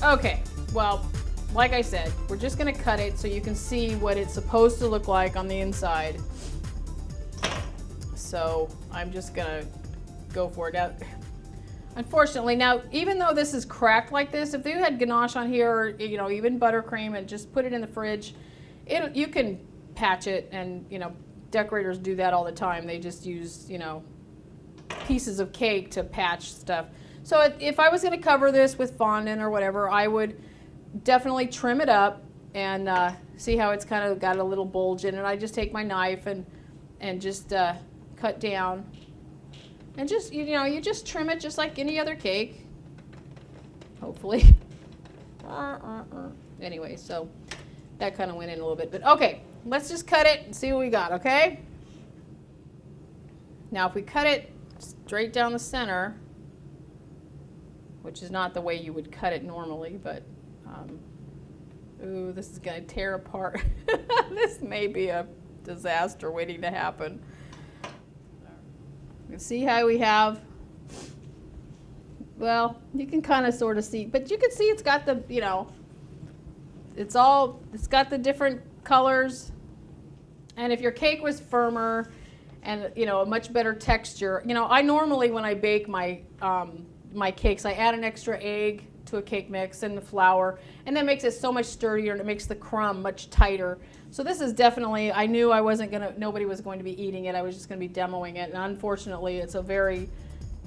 Okay, well, like I said, we're just gonna cut it so you can see what it's supposed to look like on the inside. So I'm just gonna go for it. Now, unfortunately, now, even though this is cracked like this, if you had ganache on here, or, you know, even buttercream and just put it in the fridge, you can patch it, and, you know, decorators do that all the time. They just use, you know, pieces of cake to patch stuff. So if I was going to cover this with fondant or whatever, I would definitely trim it up and see how it's kind of got a little bulge in it. I just take my knife and just cut down. And just, you know, you just trim it just like any other cake, hopefully. Anyway, so that kind of went in a little bit. But okay, let's just cut it and see what we got, okay? Now, if we cut it straight down the center, which is not the way you would cut it normally, but, ooh, this is going to tear apart. This may be a disaster waiting to happen. You can see how we have, well, you can kind of sort of see, but you can see it's got the, you know, it's got the different colors. And if your cake was firmer and, you know, a much better texture, you know, I normally, when I bake my my cakes, I add an extra egg to a cake mix and the flour, and that makes it so much sturdier, and it makes the crumb much tighter. So this is definitely, I knew nobody was going to be eating it. I was just going to be demoing it, and unfortunately it's a very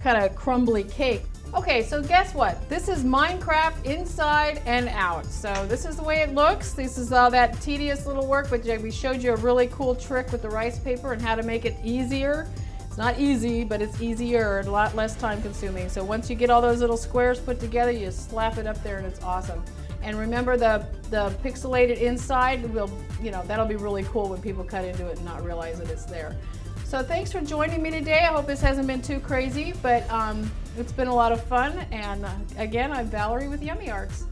kind of crumbly cake. Okay, so guess what? This is Minecraft inside and out. So this is the way it looks. This is all that tedious little work, but we showed you a really cool trick with the rice paper and how to make it easier. It's not easy, but it's easier and a lot less time consuming. So once you get all those little squares put together, you just slap it up there and it's awesome. And remember the pixelated inside, you know, that'll be really cool when people cut into it and not realize that it's there. So thanks for joining me today. I hope this hasn't been too crazy, but it's been a lot of fun. And again, I'm Valerie with Yummy Arts.